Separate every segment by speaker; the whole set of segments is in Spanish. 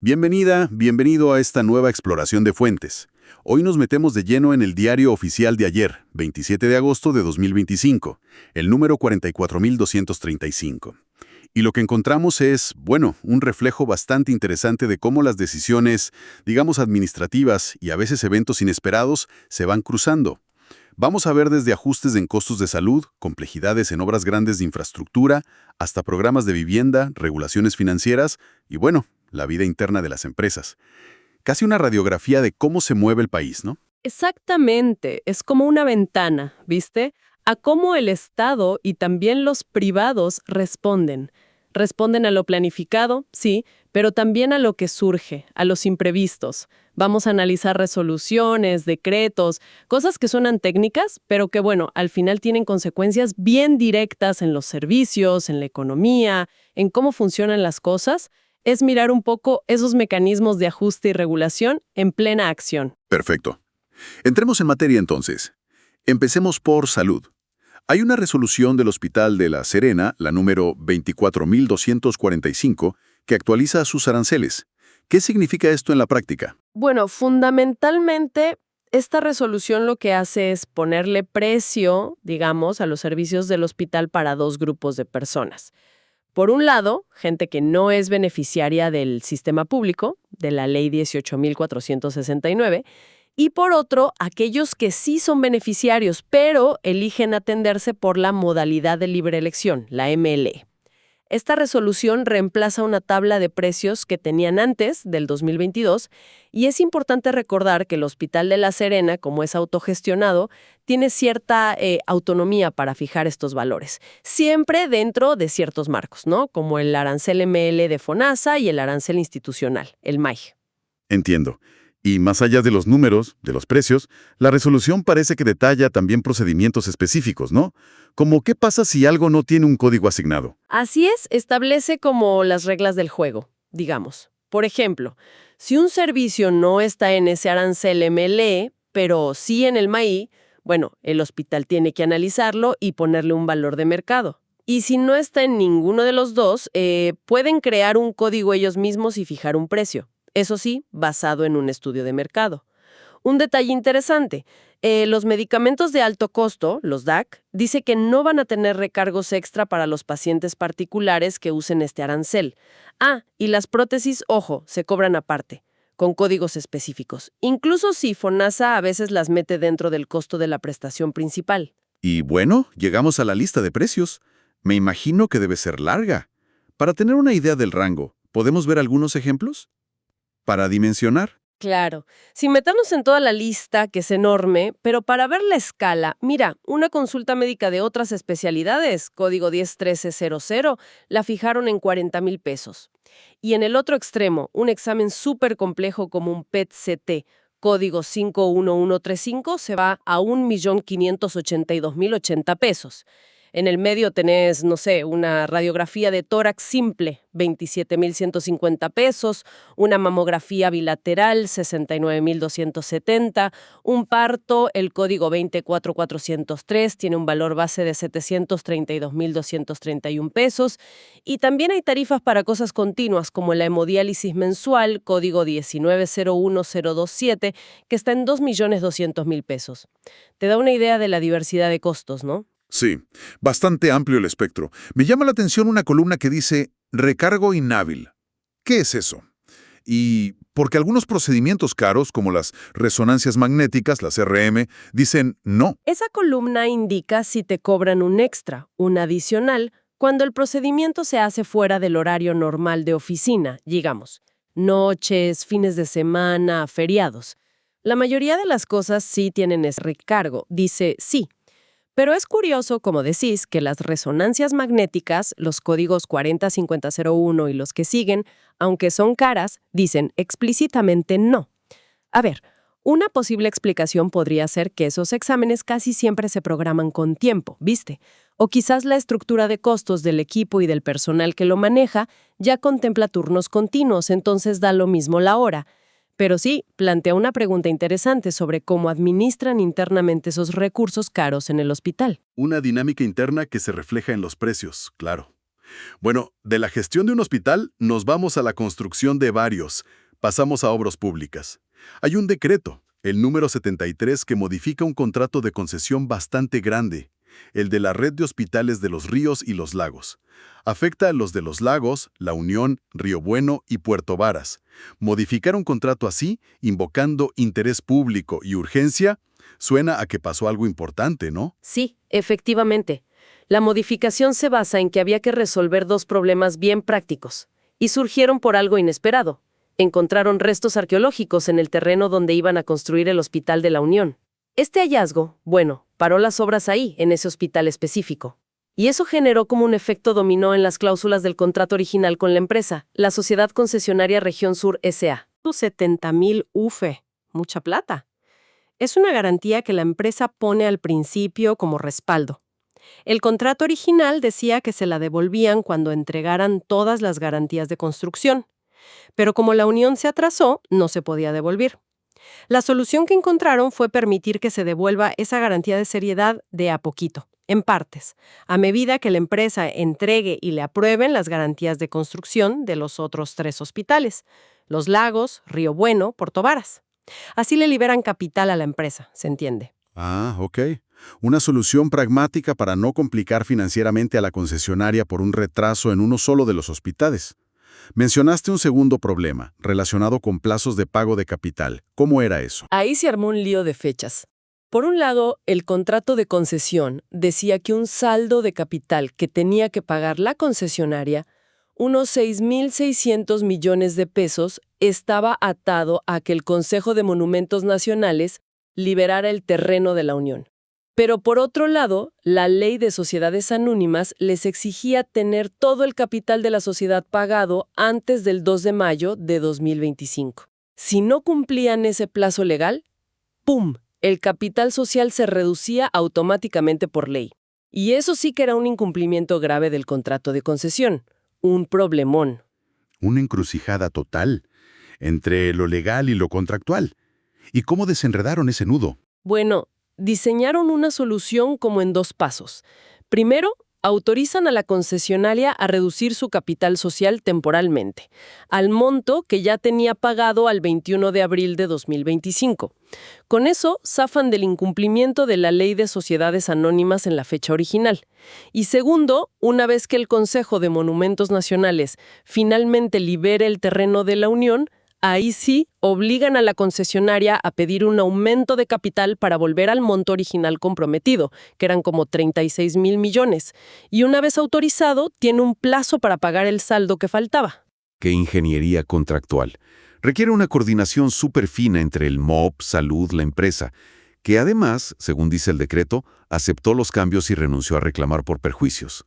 Speaker 1: Bienvenido a esta nueva exploración de fuentes. Hoy nos metemos de lleno en el diario oficial de ayer, 27 de agosto de 2025, el número 44235. Y lo que encontramos es, bueno, un reflejo bastante interesante de cómo las decisiones, digamos administrativas y a veces eventos inesperados, se van cruzando. Vamos a ver desde ajustes en costos de salud, complejidades en obras grandes de infraestructura, hasta programas de vivienda, regulaciones financieras y, bueno, la vida interna de las empresas. Casi una radiografía de cómo se mueve el país, ¿no?
Speaker 2: Exactamente, es como una ventana, ¿viste? A cómo el Estado y también los privados responden. Responden a lo planificado, sí, pero también a lo que surge, a los imprevistos. Vamos a analizar resoluciones, decretos, cosas que suenan técnicas, pero que, bueno, al final tienen consecuencias bien directas en los servicios, en la economía, en cómo funcionan las cosas. Es mirar un poco esos mecanismos de ajuste y regulación en plena acción.
Speaker 1: Perfecto. Entremos en materia entonces. Empecemos por salud. Hay una resolución del Hospital de La Serena, la número 24245, que actualiza sus aranceles. ¿Qué significa esto en la práctica?
Speaker 2: Bueno, fundamentalmente, esta resolución lo que hace es ponerle precio, digamos, a los servicios del hospital para dos grupos de personas. Por un lado, gente que no es beneficiaria del sistema público, de la Ley 18.469, y por otro, aquellos que sí son beneficiarios, pero eligen atenderse por la modalidad de libre elección, la MLE. Esta resolución reemplaza una tabla de precios que tenían antes, del 2022, y es importante recordar que el Hospital de La Serena, como es autogestionado, tiene cierta autonomía para fijar estos valores, siempre dentro de ciertos marcos, ¿no? Como el arancel ML de FONASA y el arancel institucional, el MAI.
Speaker 1: Entiendo. Y más allá de los números, de los precios, la resolución parece que detalla también procedimientos específicos, ¿no? Como qué pasa si algo no tiene un código asignado.
Speaker 2: Así es, establece como las reglas del juego, digamos. Por ejemplo, si un servicio no está en ese arancel MLE, pero sí en el MAI, bueno, el hospital tiene que analizarlo y ponerle un valor de mercado. Y si no está en ninguno de los dos, pueden crear un código ellos mismos y fijar un precio. Eso sí, basado en un estudio de mercado. Un detalle interesante, los medicamentos de alto costo, los DAC, dice que no van a tener recargos extra para los pacientes particulares que usen este arancel. Y las prótesis, ojo, se cobran aparte, con códigos específicos. Incluso si FONASA a veces las mete dentro del costo de la prestación principal.
Speaker 1: Y bueno, llegamos a la lista de precios. Me imagino que debe ser larga. Para tener una idea del rango, ¿podemos ver algunos ejemplos? Para dimensionar.
Speaker 2: Claro, sin meternos en toda la lista, que es enorme, pero para ver la escala, mira, una consulta médica de otras especialidades, código 101300, la fijaron en 40,000 pesos. Y en el otro extremo, un examen súper complejo como un PET-CT, código 51135, se va a 1,582,080 pesos. En el medio tenés, no sé, una radiografía de tórax simple, 27,150 pesos, una mamografía bilateral, 69,270, un parto, el código 24403, tiene un valor base de 732,231 pesos, y también hay tarifas para cosas continuas, como la hemodiálisis mensual, código 19,01027, que está en 2,200,000 pesos. Te da una idea de la diversidad de costos, ¿no?
Speaker 1: Sí, bastante amplio el espectro. Me llama la atención una columna que dice recargo inhábil. ¿Qué es eso? Y porque algunos procedimientos caros, como las resonancias magnéticas, las RM, dicen no.
Speaker 2: Esa columna indica si te cobran un extra, un adicional, cuando el procedimiento se hace fuera del horario normal de oficina, digamos, noches, fines de semana, feriados. La mayoría de las cosas sí tienen ese recargo, dice sí. Pero es curioso, como decís, que las resonancias magnéticas, los códigos 405001 y los que siguen, aunque son caras, dicen explícitamente no. A ver, una posible explicación podría ser que esos exámenes casi siempre se programan con tiempo, ¿viste? O quizás la estructura de costos del equipo y del personal que lo maneja ya contempla turnos continuos, entonces da lo mismo la hora. Pero sí, plantea una pregunta interesante sobre cómo administran internamente esos recursos caros en el hospital.
Speaker 1: Una dinámica interna que se refleja en los precios, claro. Bueno, de la gestión de un hospital nos vamos a la construcción de varios. Pasamos a obras públicas. Hay un decreto, el número 73, que modifica un contrato de concesión bastante grande, el de la Red de Hospitales de los Ríos y los Lagos. Afecta a los de Los Lagos, La Unión, Río Bueno y Puerto Varas. Modificar un contrato así, invocando interés público y urgencia, suena a que pasó algo importante, ¿no?
Speaker 2: Sí, efectivamente. La modificación se basa en que había que resolver dos problemas bien prácticos, y surgieron por algo inesperado. Encontraron restos arqueológicos en el terreno donde iban a construir el Hospital de la Unión. Este hallazgo, bueno, paró las obras ahí, en ese hospital específico. Y eso generó como un efecto dominó en las cláusulas del contrato original con la empresa, la Sociedad Concesionaria Región Sur S.A. 70,000 UF, mucha plata. Es una garantía que la empresa pone al principio como respaldo. El contrato original decía que se la devolvían cuando entregaran todas las garantías de construcción. Pero como la unión se atrasó, no se podía devolver. La solución que encontraron fue permitir que se devuelva esa garantía de seriedad de a poquito, en partes, a medida que la empresa entregue y le aprueben las garantías de construcción de los otros 3 hospitales, Los Lagos, Río Bueno, Puerto Varas. Así le liberan capital a la empresa, ¿se entiende?
Speaker 1: Ah, ok. Una solución pragmática para no complicar financieramente a la concesionaria por un retraso en uno solo de los hospitales. Mencionaste un segundo problema, relacionado con plazos de pago de capital. ¿Cómo era eso?
Speaker 2: Ahí se armó un lío de fechas. Por un lado, el contrato de concesión decía que un saldo de capital que tenía que pagar la concesionaria, unos 6,600 millones de pesos, estaba atado a que el Consejo de Monumentos Nacionales liberara el terreno de la Unión. Pero por otro lado, la ley de sociedades anónimas les exigía tener todo el capital de la sociedad pagado antes del 2 de mayo de 2025. Si no cumplían ese plazo legal, ¡pum!, el capital social se reducía automáticamente por ley. Y eso sí que era un incumplimiento grave del contrato de concesión. Un problemón.
Speaker 1: Una encrucijada total entre lo legal y lo contractual. ¿Y cómo desenredaron ese nudo?
Speaker 2: Bueno, diseñaron una solución como en 2 pasos. Primero, autorizan a la concesionaria a reducir su capital social temporalmente, al monto que ya tenía pagado al 21 de abril de 2025. Con eso, zafan del incumplimiento de la Ley de Sociedades Anónimas en la fecha original. Y segundo, una vez que el Consejo de Monumentos Nacionales finalmente libere el terreno de la Unión, ahí sí obligan a la concesionaria a pedir un aumento de capital para volver al monto original comprometido, que eran como 36,000 millones. Y una vez autorizado, tiene un plazo para pagar el saldo que faltaba.
Speaker 3: ¿Qué ingeniería contractual? Requiere una coordinación súper fina entre el MOP, Salud, la empresa, que además, según dice el decreto, aceptó los cambios y renunció a reclamar por perjuicios.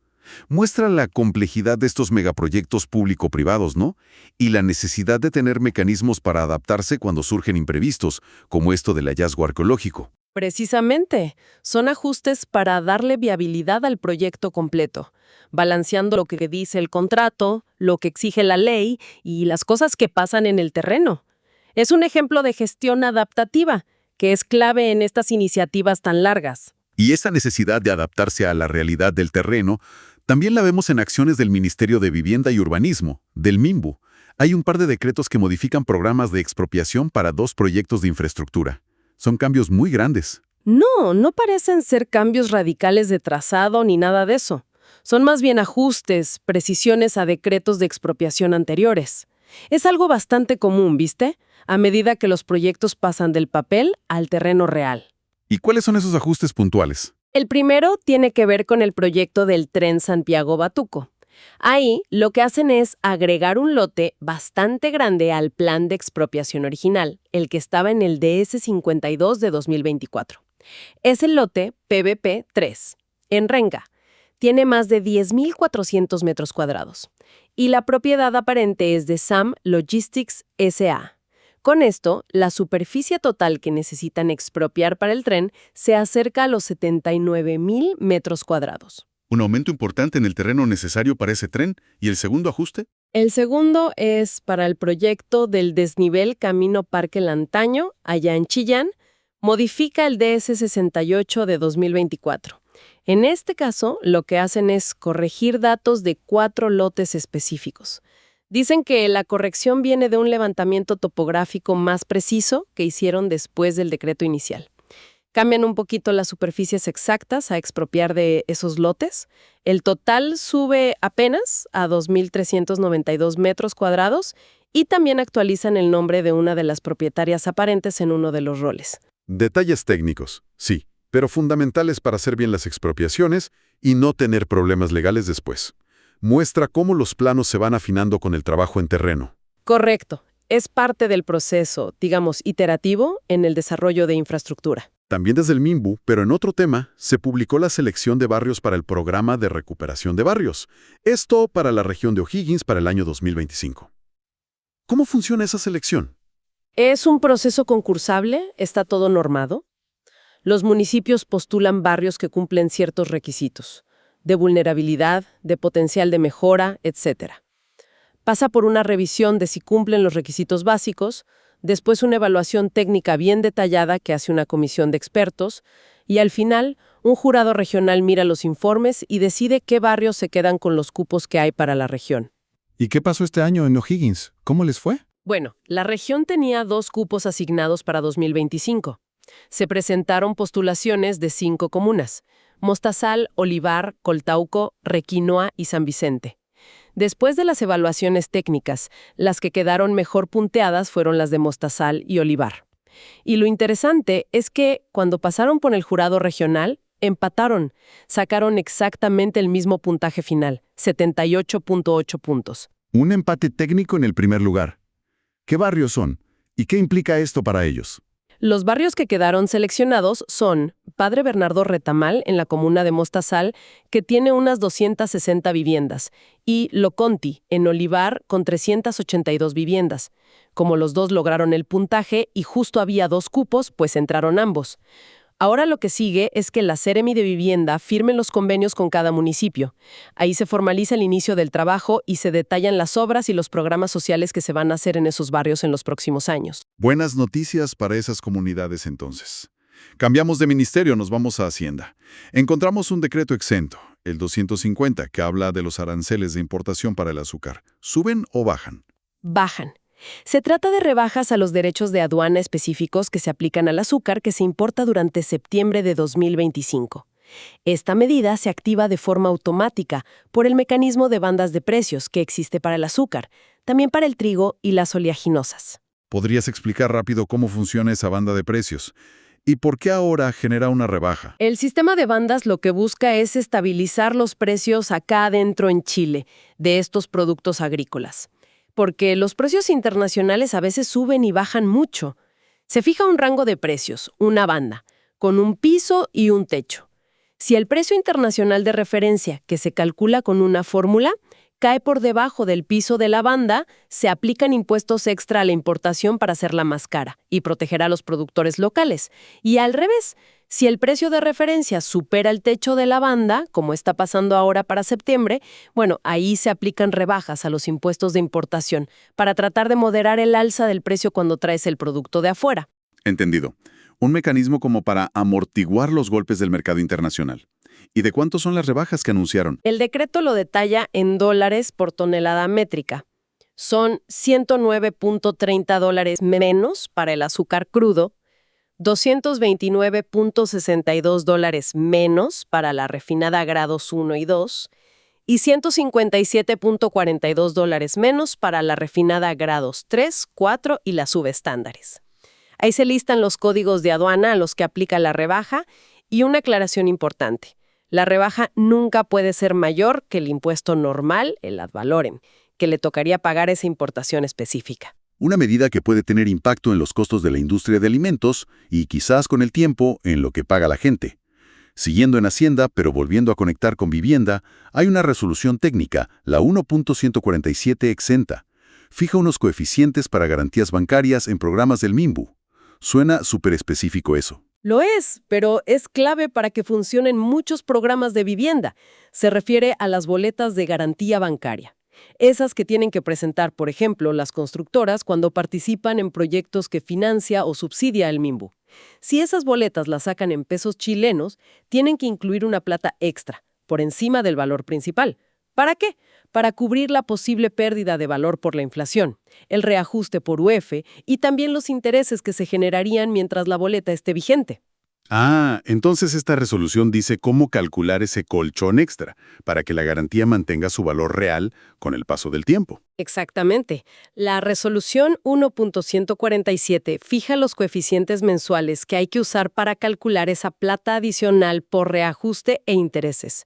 Speaker 3: Muestra la complejidad de estos megaproyectos público-privados, ¿no? Y la necesidad de tener mecanismos para adaptarse cuando surgen imprevistos, como esto del hallazgo arqueológico.
Speaker 2: Precisamente, son ajustes para darle viabilidad al proyecto completo, balanceando lo que dice el contrato, lo que exige la ley y las cosas que pasan en el terreno. Es un ejemplo de gestión adaptativa, que es clave en estas iniciativas tan largas.
Speaker 1: Y esa necesidad de adaptarse a la realidad del terreno también la vemos en acciones del Ministerio de Vivienda y Urbanismo, del MIMBU. Hay un par de decretos que modifican programas de expropiación para 2 proyectos de infraestructura. Son cambios muy grandes.
Speaker 2: No parecen ser cambios radicales de trazado ni nada de eso. Son más bien ajustes, precisiones a decretos de expropiación anteriores. Es algo bastante común, ¿viste? A medida que los proyectos pasan del papel al terreno real.
Speaker 1: ¿Y cuáles son esos ajustes puntuales?
Speaker 2: El primero tiene que ver con el proyecto del tren Santiago-Batuco. Ahí lo que hacen es agregar un lote bastante grande al plan de expropiación original, el que estaba en el DS 52 de 2024. Es el lote PBP 3, en Renga. Tiene más de 10,400 metros cuadrados. Y la propiedad aparente es de SAM Logistics S.A. Con esto, la superficie total que necesitan expropiar para el tren se acerca a los 79,000 metros cuadrados.
Speaker 1: Un aumento importante en el terreno necesario para ese tren. ¿Y el segundo ajuste?
Speaker 2: El segundo es para el proyecto del desnivel Camino Parque Lantaño, allá en Chillán, modifica el DS 68 de 2024. En este caso, lo que hacen es corregir datos de 4 lotes específicos. Dicen que la corrección viene de un levantamiento topográfico más preciso que hicieron después del decreto inicial. Cambian un poquito las superficies exactas a expropiar de esos lotes. El total sube apenas a 2.392 metros cuadrados y también actualizan el nombre de una de las propietarias aparentes en uno de los roles.
Speaker 1: Detalles técnicos, sí, pero fundamentales para hacer bien las expropiaciones y no tener problemas legales después. Muestra cómo los planos se van afinando con el trabajo en terreno.
Speaker 2: Correcto. Es parte del proceso, digamos, iterativo en el desarrollo de infraestructura.
Speaker 1: También desde el MIMBU, pero en otro tema, se publicó la selección de barrios para el Programa de Recuperación de Barrios. Esto para la región de O'Higgins para el año 2025. ¿Cómo funciona esa selección?
Speaker 2: Es un proceso concursable, está todo normado. Los municipios postulan barrios que cumplen ciertos requisitos, de vulnerabilidad, de potencial de mejora, etc. Pasa por una revisión de si cumplen los requisitos básicos, después una evaluación técnica bien detallada que hace una comisión de expertos, y al final, un jurado regional mira los informes y decide qué barrios se quedan con los cupos que hay para la región.
Speaker 4: ¿Y qué pasó este año en O'Higgins? ¿Cómo les fue?
Speaker 2: Bueno, la región tenía 2 cupos asignados para 2025. Se presentaron postulaciones de 5 comunas: Mostazal, Olivar, Coltauco, Requinoa y San Vicente. Después de las evaluaciones técnicas, las que quedaron mejor punteadas fueron las de Mostazal y Olivar. Y lo interesante es que, cuando pasaron por el jurado regional, empataron. Sacaron exactamente el mismo puntaje final, 78.8 puntos.
Speaker 4: Un empate técnico en el primer lugar. ¿Qué barrios son? ¿Y qué implica esto para ellos?
Speaker 2: Los barrios que quedaron seleccionados son Padre Bernardo Retamal, en la comuna de Mostazal, que tiene unas 260 viviendas, y Loconti, en Olivar, con 382 viviendas. Como los dos lograron el puntaje y justo había 2 cupos, pues entraron ambos. Ahora lo que sigue es que la Seremi de Vivienda firme los convenios con cada municipio. Ahí se formaliza el inicio del trabajo y se detallan las obras y los programas sociales que se van a hacer en esos barrios en los próximos años.
Speaker 1: Buenas noticias para esas comunidades entonces. Cambiamos de ministerio, nos vamos a Hacienda. Encontramos un decreto exento, el 250, que habla de los aranceles de importación para el azúcar. ¿Suben o bajan?
Speaker 2: Bajan. Se trata de rebajas a los derechos de aduana específicos que se aplican al azúcar que se importa durante septiembre de 2025. Esta medida se activa de forma automática por el mecanismo de bandas de precios que existe para el azúcar, también para el trigo y las oleaginosas.
Speaker 1: ¿Podrías explicar rápido cómo funciona esa banda de precios? ¿Y por qué ahora genera una rebaja?
Speaker 2: El sistema de bandas lo que busca es estabilizar los precios acá adentro en Chile de estos productos agrícolas. Porque los precios internacionales a veces suben y bajan mucho. Se fija un rango de precios, una banda, con un piso y un techo. Si el precio internacional de referencia, que se calcula con una fórmula, cae por debajo del piso de la banda, se aplican impuestos extra a la importación para hacerla más cara y proteger a los productores locales. Y al revés, si el precio de referencia supera el techo de la banda, como está pasando ahora para septiembre, bueno, ahí se aplican rebajas a los impuestos de importación para tratar de moderar el alza del precio cuando traes el producto de afuera.
Speaker 1: Entendido. Un mecanismo como para amortiguar los golpes del mercado internacional. ¿Y de cuánto son las rebajas que anunciaron?
Speaker 2: El decreto lo detalla en dólares por tonelada métrica. Son $109.30 menos para el azúcar crudo, $229.62 menos para la refinada grados 1 y 2 y $157.42 menos para la refinada grados 3, 4 y las subestándares. Ahí se listan los códigos de aduana a los que aplica la rebaja y una aclaración importante. La rebaja nunca puede ser mayor que el impuesto normal, el ad valorem, que le tocaría pagar esa importación específica.
Speaker 1: Una medida que puede tener impacto en los costos de la industria de alimentos y quizás con el tiempo en lo que paga la gente. Siguiendo en Hacienda, pero volviendo a conectar con vivienda, hay una resolución técnica, la 1.147 exenta. Fija unos coeficientes para garantías bancarias en programas del MIMBU. Suena súper específico eso.
Speaker 2: Lo es, pero es clave para que funcionen muchos programas de vivienda. Se refiere a las boletas de garantía bancaria. Esas que tienen que presentar, por ejemplo, las constructoras cuando participan en proyectos que financia o subsidia el MIMBU. Si esas boletas las sacan en pesos chilenos, tienen que incluir una plata extra, por encima del valor principal. ¿Para qué? Para cubrir la posible pérdida de valor por la inflación, el reajuste por UF y también los intereses que se generarían mientras la boleta esté vigente.
Speaker 1: Ah, entonces esta resolución dice cómo calcular ese colchón extra para que la garantía mantenga su valor real con el paso del tiempo.
Speaker 2: Exactamente. La resolución 1.147 fija los coeficientes mensuales que hay que usar para calcular esa plata adicional por reajuste e intereses.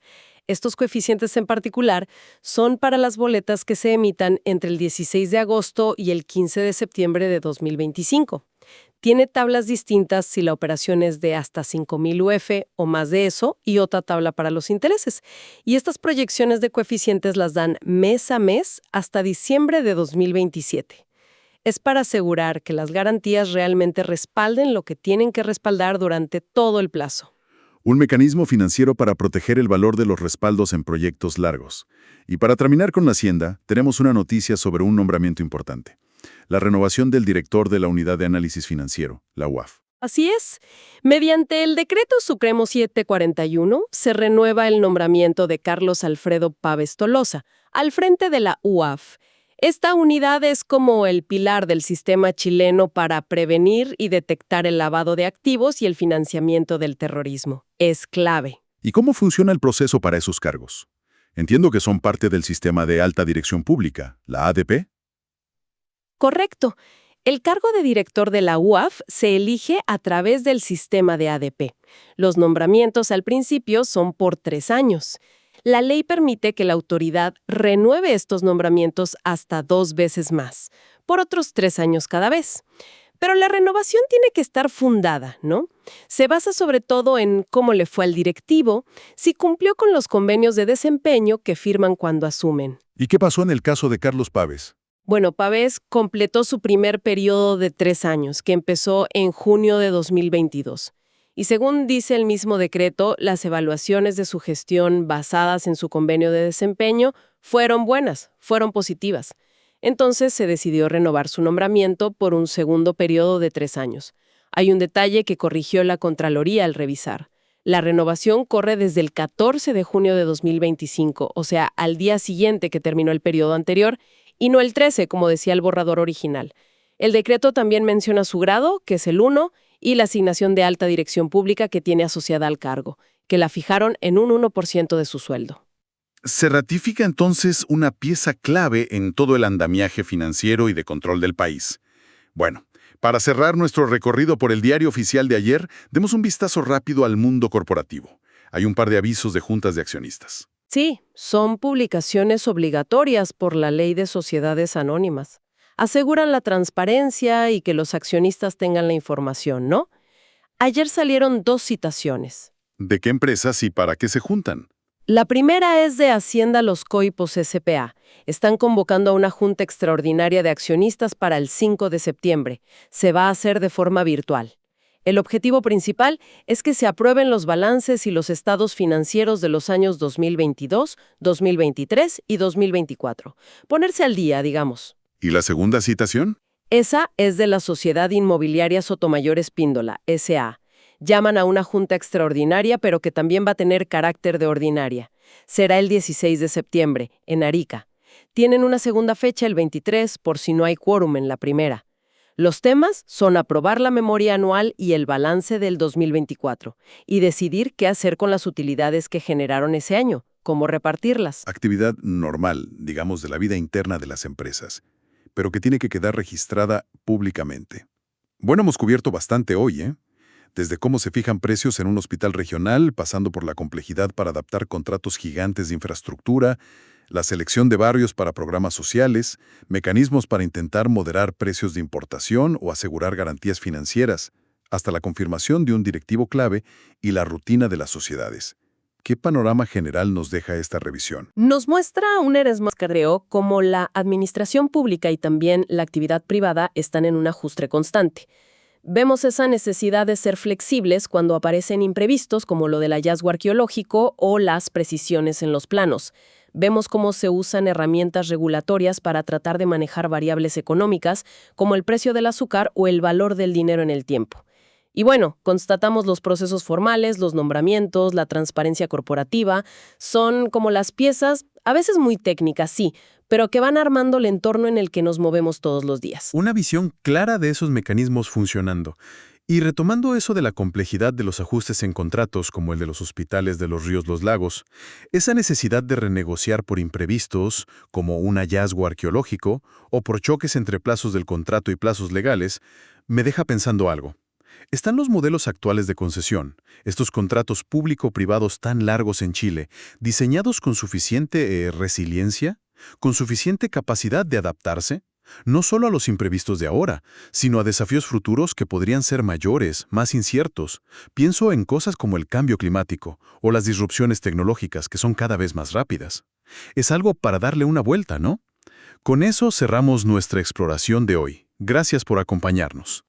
Speaker 2: Estos coeficientes en particular son para las boletas que se emitan entre el 16 de agosto y el 15 de septiembre de 2025. Tiene tablas distintas si la operación es de hasta 5.000 UF o más de eso y otra tabla para los intereses. Y estas proyecciones de coeficientes las dan mes a mes hasta diciembre de 2027. Es para asegurar que las garantías realmente respalden lo que tienen que respaldar durante todo el plazo.
Speaker 4: Un mecanismo financiero para proteger el valor de los respaldos en proyectos largos. Y para terminar con la Hacienda, tenemos una noticia sobre un nombramiento importante. La renovación del director de la Unidad de Análisis Financiero, la UAF.
Speaker 2: Así es. Mediante el Decreto Supremo 741, se renueva el nombramiento de Carlos Alfredo Páez Tolosa al frente de la UAF. Esta unidad es como el pilar del sistema chileno para prevenir y detectar el lavado de activos y el financiamiento del terrorismo. Es clave.
Speaker 4: ¿Y cómo funciona el proceso para esos cargos? Entiendo que son parte del sistema de alta dirección pública, la ADP.
Speaker 2: Correcto. El cargo de director de la UAF se elige a través del sistema de ADP. Los nombramientos al principio son por 3 años. La ley permite que la autoridad renueve estos nombramientos hasta 2 veces más, por otros 3 años cada vez. Pero la renovación tiene que estar fundada, ¿no? Se basa sobre todo en cómo le fue al directivo, si cumplió con los convenios de desempeño que firman cuando asumen.
Speaker 4: ¿Y qué pasó en el caso de Carlos Páez?
Speaker 2: Bueno, Páez completó su primer periodo de 3 años, que empezó en junio de 2022. Y según dice el mismo decreto, las evaluaciones de su gestión basadas en su convenio de desempeño fueron buenas, fueron positivas. Entonces se decidió renovar su nombramiento por un segundo periodo de 3 años. Hay un detalle que corrigió la Contraloría al revisar. La renovación corre desde el 14 de junio de 2025, o sea, al día siguiente que terminó el periodo anterior, y no el 13, como decía el borrador original. El decreto también menciona su grado, que es el 1, y la asignación de alta dirección pública que tiene asociada al cargo, que la fijaron en un 1% de su sueldo.
Speaker 1: Se ratifica entonces una pieza clave en todo el andamiaje financiero y de control del país. Bueno, para cerrar nuestro recorrido por el diario oficial de ayer, demos un vistazo rápido al mundo corporativo. Hay un par de avisos de juntas de accionistas.
Speaker 2: Sí, son publicaciones obligatorias por la Ley de Sociedades Anónimas. Aseguran la transparencia y que los accionistas tengan la información, ¿no? Ayer salieron 2 citaciones.
Speaker 1: ¿De qué empresas y para qué se juntan?
Speaker 2: La primera es de Hacienda Los Coipos S.p.A. Están convocando a una junta extraordinaria de accionistas para el 5 de septiembre. Se va a hacer de forma virtual. El objetivo principal es que se aprueben los balances y los estados financieros de los años 2022, 2023 y 2024. Ponerse al día, digamos.
Speaker 1: ¿Y la segunda citación?
Speaker 2: Esa es de la Sociedad Inmobiliaria Sotomayor Espíndola, S.A. Llaman a una junta extraordinaria, pero que también va a tener carácter de ordinaria. Será el 16 de septiembre, en Arica. Tienen una segunda fecha el 23, por si no hay quórum en la primera. Los temas son aprobar la memoria anual y el balance del 2024, y decidir qué hacer con las utilidades que generaron ese año, cómo repartirlas.
Speaker 1: Actividad normal, digamos, de la vida interna de las empresas, pero que tiene que quedar registrada públicamente. Bueno, hemos cubierto bastante hoy, ¿eh? Desde cómo se fijan precios en un hospital regional, pasando por la complejidad para adaptar contratos gigantes de infraestructura, la selección de barrios para programas sociales, mecanismos para intentar moderar precios de importación o asegurar garantías financieras, hasta la confirmación de un directivo clave y la rutina de las sociedades. ¿Qué panorama general nos deja esta revisión?
Speaker 2: Nos muestra un mascareo como la administración pública y también la actividad privada están en un ajuste constante. Vemos esa necesidad de ser flexibles cuando aparecen imprevistos como lo del hallazgo arqueológico o las precisiones en los planos. Vemos cómo se usan herramientas regulatorias para tratar de manejar variables económicas, como el precio del azúcar o el valor del dinero en el tiempo. Y bueno, constatamos los procesos formales, los nombramientos, la transparencia corporativa. Son como las piezas, a veces muy técnicas, sí, pero que van armando el entorno en el que nos movemos todos los días.
Speaker 5: Una visión clara de esos mecanismos funcionando. Y retomando eso de la complejidad de los ajustes en contratos, como el de los hospitales de los ríos Los Lagos, esa necesidad de renegociar por imprevistos, como un hallazgo arqueológico, o por choques entre plazos del contrato y plazos legales, me deja pensando algo. ¿Están los modelos actuales de concesión, estos contratos público-privados tan largos en Chile, diseñados con suficiente resiliencia, con suficiente capacidad de adaptarse? No solo a los imprevistos de ahora, sino a desafíos futuros que podrían ser mayores, más inciertos. Pienso en cosas como el cambio climático o las disrupciones tecnológicas que son cada vez más rápidas. Es algo para darle una vuelta, ¿no? Con eso cerramos nuestra exploración de hoy. Gracias por acompañarnos.